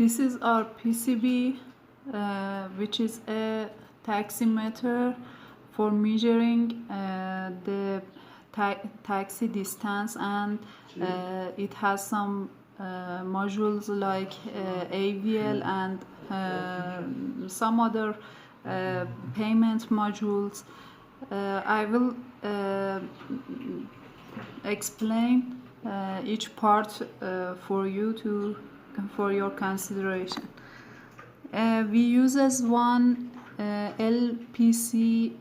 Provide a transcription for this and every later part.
This is our PCB, which is a taximeter for measuring the taxi distance, and it has some modules like AVL and some other payment modules. I will explain each part for your consideration. We use as one LPC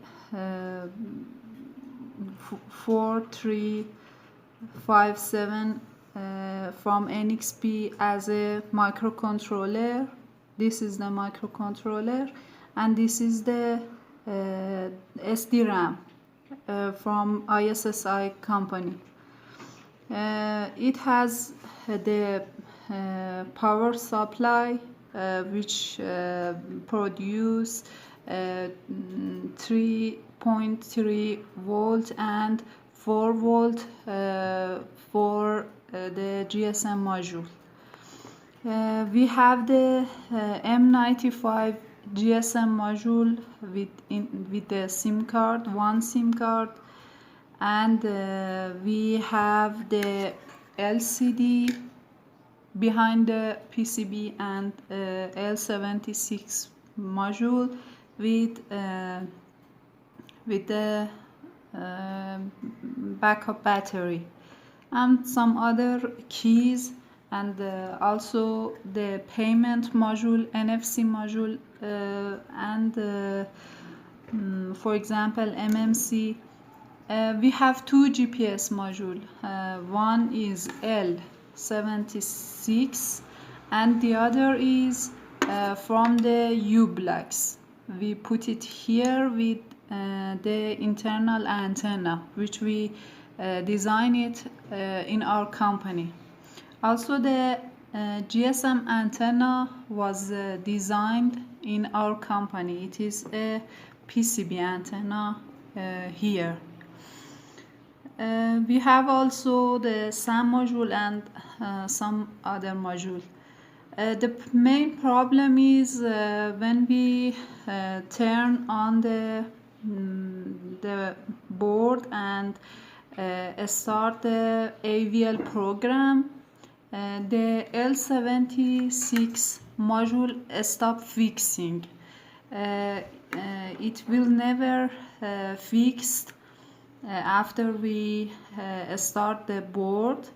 4357 from NXP as a microcontroller. This is the microcontroller, and this is the SDRAM from ISSI company. It has the power supply which produce 3.3 volt and 4 volt for the GSM module. We have the M95 GSM module with the SIM card, one SIM card, and we have the LCD behind the PCB and L76 module with the backup battery and some other keys, and also the payment module, NFC module, and for example MMC. We have two GPS module. One is L76 and the other is from the U-Blocks. We put it here with the internal antenna, which we design it in our company. Also the GSM antenna was designed in our company. It is a PCB antenna here. We have also the SAM module and some other module. The main problem is when we turn on the board and start the AVL program, the L76 module stop fixing. It will never fixed after we start the board,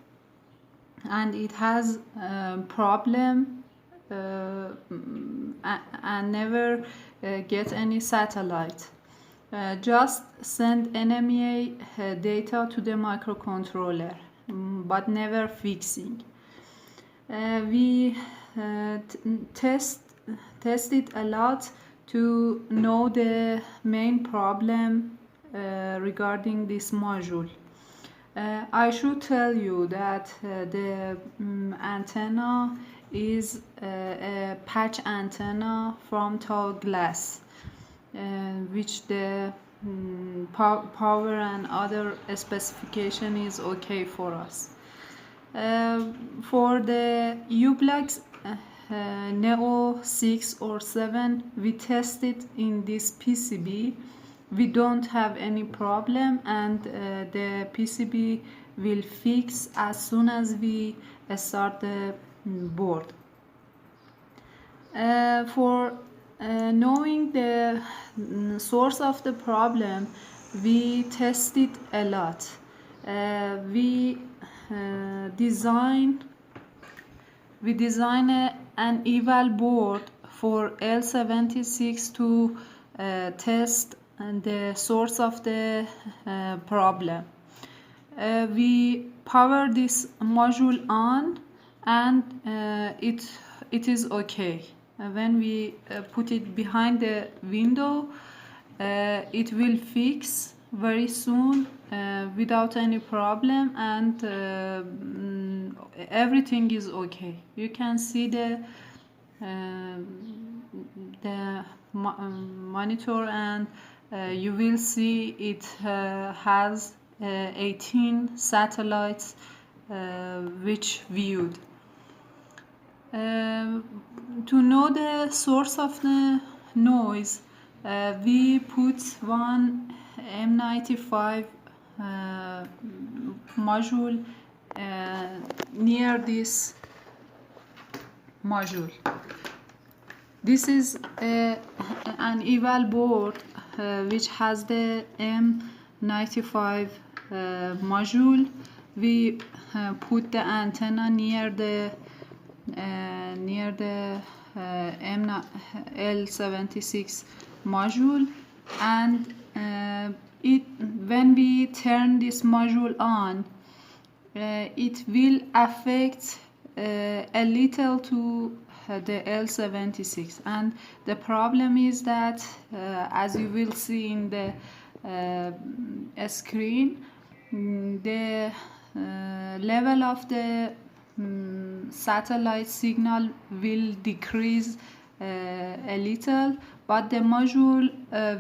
and it has problem and never get any satellite. Just send NMEA data to the microcontroller, but never fixing. We tested a lot to know the main problem regarding this module. I should tell you that the antenna is a patch antenna from tall glass, which the power and other specification is okay for us. For the U-Blocks Neo 6 or 7, we tested in this PCB. We don't have any problem, and the PCB will fix as soon as we start the board. For knowing the source of the problem, we tested a lot. We design an eval board for L76 to test the source of the problem. We power this module on, and it is okay. When we put it behind the window, it will fix very soon without any problem, and everything is okay. You can see the monitor, and you will see it has 18 satellites which viewed. To know the source of the noise, we put one M95 module near this module. This is an eval board which has the M95 module. We put the antenna near the L76 module, and when we turn this module on, it will affect a little to the L76, and the problem is that as you will see in the screen, the level of the satellite signal will decrease a little, but the module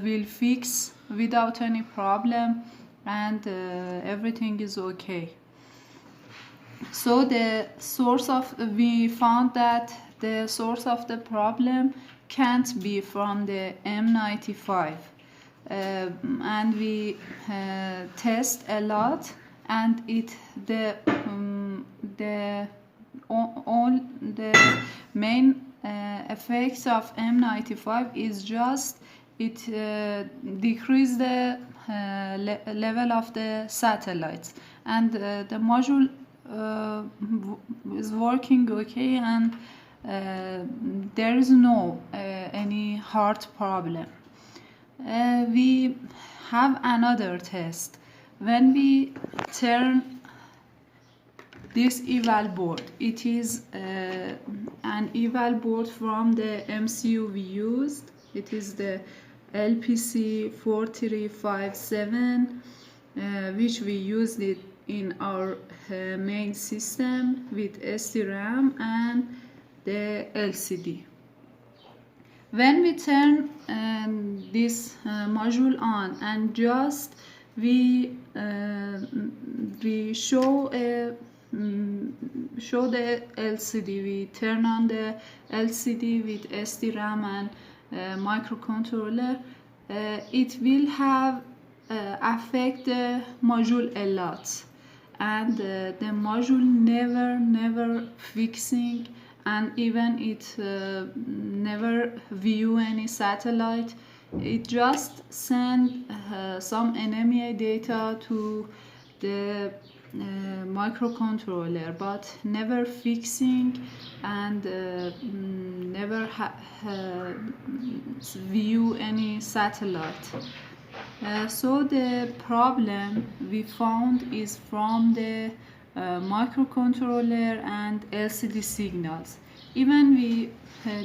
will fix without any problem, and everything is okay. So we found that the source of the problem can't be from the M95, and we test a lot, and the main effects of M95 is just it decrease the level of the satellites, and the module is working okay, and there is no any heart problem. We have another test. When we turn this eval board, it is an eval board from the MCU we used. It is the LPC4357, which we used it in our main system with SDRAM and the LCD. When we turn this module on and just we show the LCD, we turn on the LCD with SDRAM and microcontroller, it will have affect the module a lot, and the module never fixing, and even it never view any satellite. It just send some NMEA data to the microcontroller, but never fixing, and never view any satellite. So the problem we found is from the microcontroller and LCD signals. Even we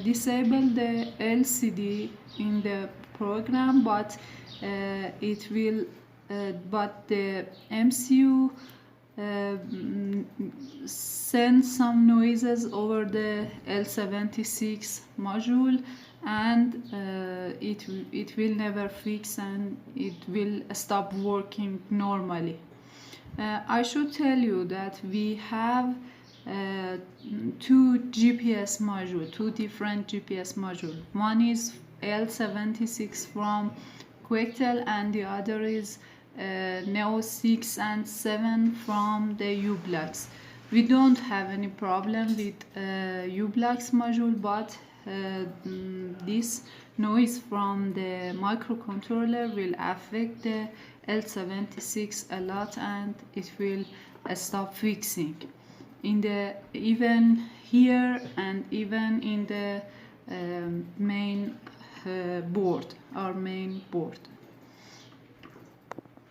disable the LCD in the program, but but the MCU send some noises over the L76 module, and it will never fix, and it will stop working normally. I should tell you that we have two different GPS modules. One is L76 from Quectel, and the other is Neo 6 and 7 from the u-blox. We don't have any problem with u-blox module, but this noise from the microcontroller will affect the L76 a lot, and it will stop fixing even here and even in the main board, our main board.